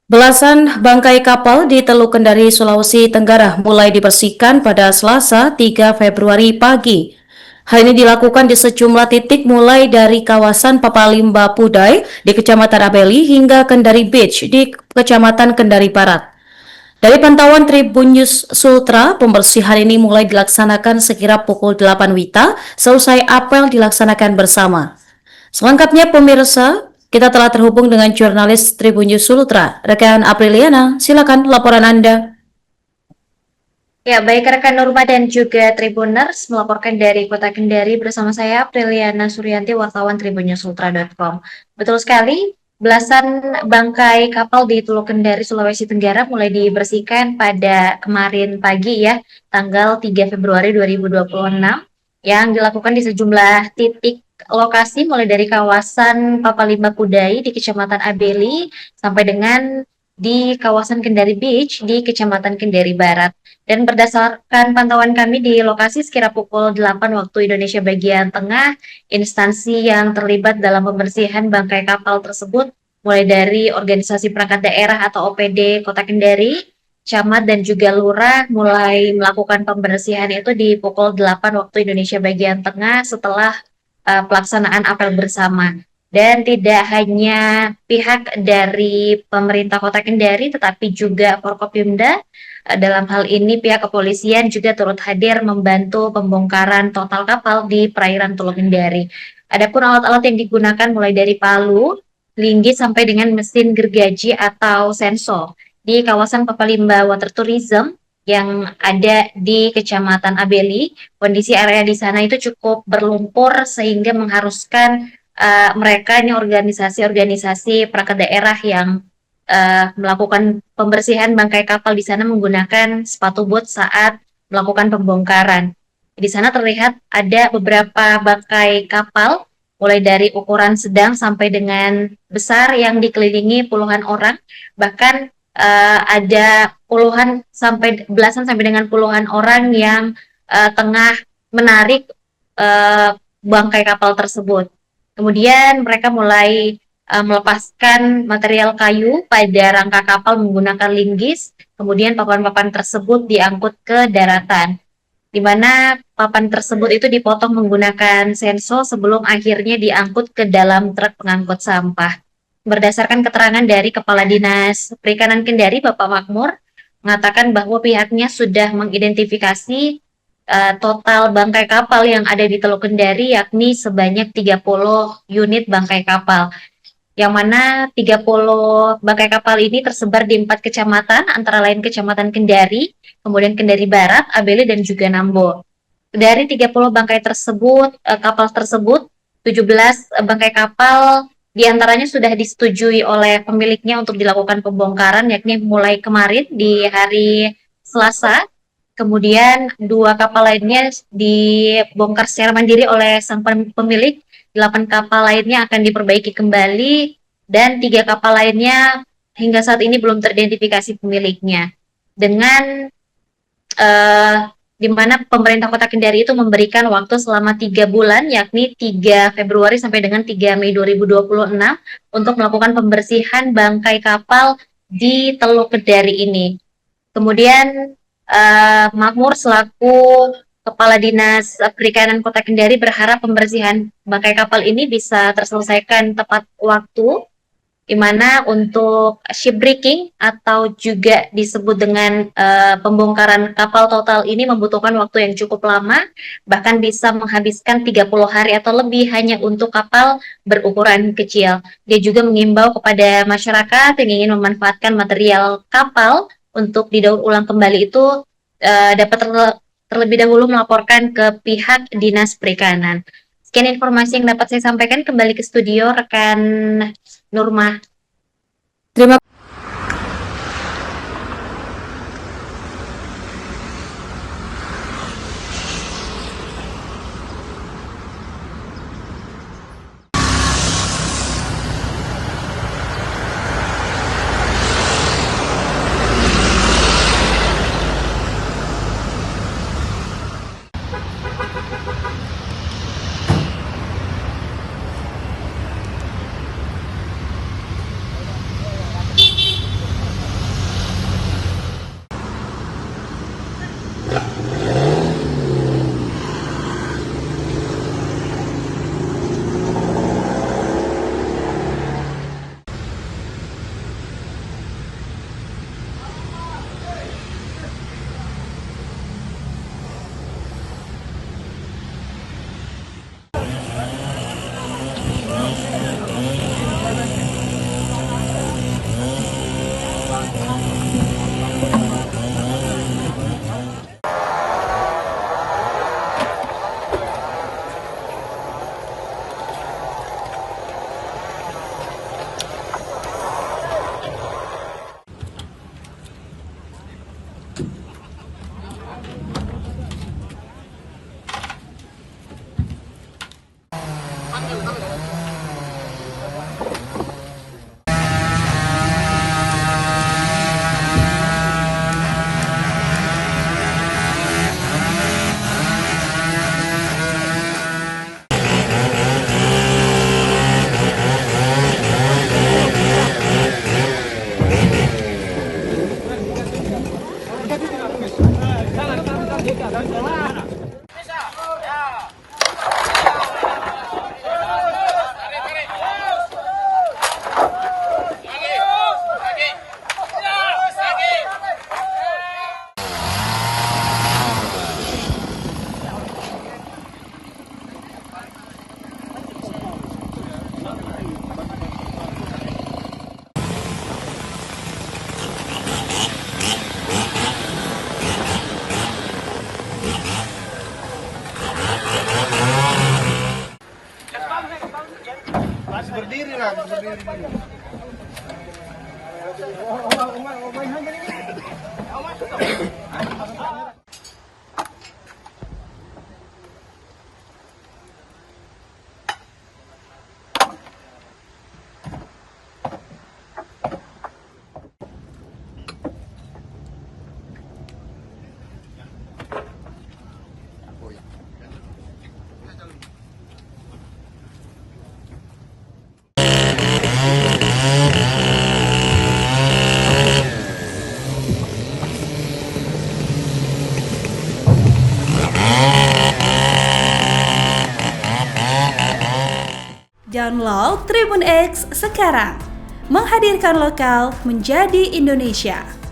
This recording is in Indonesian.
Belasan bangkai kapal di Teluk Kendari, Sulawesi Tenggara mulai dibersihkan pada Selasa 3 Februari pagi. Hal ini dilakukan di sejumlah titik mulai dari kawasan Papalimba Pudai di Kecamatan Abeli hingga Kendari Beach di Kecamatan Kendari Barat. Dari pantauan Tribun News Sultra, pembersihan ini mulai dilaksanakan sekira pukul 8 WITA seusai apel dilaksanakan bersama. Selengkapnya pemirsa, kita telah terhubung dengan jurnalis Tribun News Sultra, rekan Apriliana. Silakan laporan Anda. Ya, baik rekan Nurma dan juga Tribuners melaporkan dari Kota Kendari bersama saya Apriliana Suryanti, wartawan tribunnews.ultra.com. Betul sekali, belasan bangkai kapal di Teluk Kendari, Sulawesi Tenggara mulai dibersihkan pada kemarin pagi ya, tanggal 3 Februari 2026 yang dilakukan di sejumlah titik lokasi mulai dari kawasan Papalimba Kudai di Kecamatan Abeli sampai dengan di kawasan Kendari Beach di Kecamatan Kendari Barat. Dan berdasarkan pantauan kami di lokasi sekira pukul 8 waktu Indonesia bagian tengah, instansi yang terlibat dalam pembersihan bangkai kapal tersebut mulai dari organisasi perangkat daerah atau OPD Kota Kendari, camat dan juga lurah mulai melakukan pembersihan itu di pukul 8 waktu Indonesia bagian tengah setelah pelaksanaan apel bersama. Dan tidak hanya pihak dari pemerintah Kota Kendari, tetapi juga Forkopimda. Dalam hal ini pihak kepolisian juga turut hadir membantu pembongkaran total kapal di perairan Teluk Kendari. Adapun alat-alat yang digunakan mulai dari palu, linggis sampai dengan mesin gergaji atau sensor di kawasan Papalimba Water Tourism yang ada di Kecamatan Abeli. Kondisi area di sana itu cukup berlumpur sehingga mengharuskan mereka ini organisasi-organisasi perangkat daerah yang melakukan pembersihan bangkai kapal di sana menggunakan sepatu bot saat melakukan pembongkaran. Di sana terlihat ada beberapa bangkai kapal, mulai dari ukuran sedang sampai dengan besar yang dikelilingi puluhan orang, bahkan ada puluhan sampai belasan sampai dengan puluhan orang yang tengah menarik bangkai kapal tersebut. Kemudian mereka mulai melepaskan material kayu pada rangka kapal menggunakan linggis, kemudian papan-papan tersebut diangkut ke daratan, di mana papan tersebut itu dipotong menggunakan sensor sebelum akhirnya diangkut ke dalam truk pengangkut sampah. Berdasarkan keterangan dari Kepala Dinas Perikanan Kendari, Bapak Makmur, mengatakan bahwa pihaknya sudah mengidentifikasi total bangkai kapal yang ada di Teluk Kendari, yakni sebanyak 30 unit bangkai kapal, yang mana 30 bangkai kapal ini tersebar di 4 kecamatan, antara lain Kecamatan Kendari, kemudian Kendari Barat, Abeli, dan juga Nambo. Dari 30 bangkai tersebut, kapal tersebut, 17 bangkai kapal diantaranya sudah disetujui oleh pemiliknya untuk dilakukan pembongkaran, yakni mulai kemarin di hari Selasa. Kemudian 2 kapal lainnya dibongkar secara mandiri oleh sang pemilik, 8 kapal lainnya akan diperbaiki kembali, dan 3 kapal lainnya hingga saat ini belum teridentifikasi pemiliknya. Dengan di mana pemerintah Kota Kendari itu memberikan waktu selama 3 bulan, yakni 3 Februari sampai dengan 3 Mei 2026 untuk melakukan pembersihan bangkai kapal di Teluk Kendari ini. Kemudian Makmur selaku Kepala Dinas Perikanan Kota Kendari berharap pembersihan bangkai kapal ini bisa terselesaikan tepat waktu, di mana untuk shipbreaking atau juga disebut dengan pembongkaran kapal total ini membutuhkan waktu yang cukup lama, bahkan bisa menghabiskan 30 hari atau lebih hanya untuk kapal berukuran kecil. Dia juga mengimbau kepada masyarakat yang ingin memanfaatkan material kapal untuk didaur ulang kembali itu dapat terlebih dahulu melaporkan ke pihak Dinas Perikanan. Sekian informasi yang dapat saya sampaikan. Kembali ke studio rekan Nurma. Terima Berdiri lah, berdiri. Download Tribun X sekarang, menghadirkan lokal menjadi Indonesia.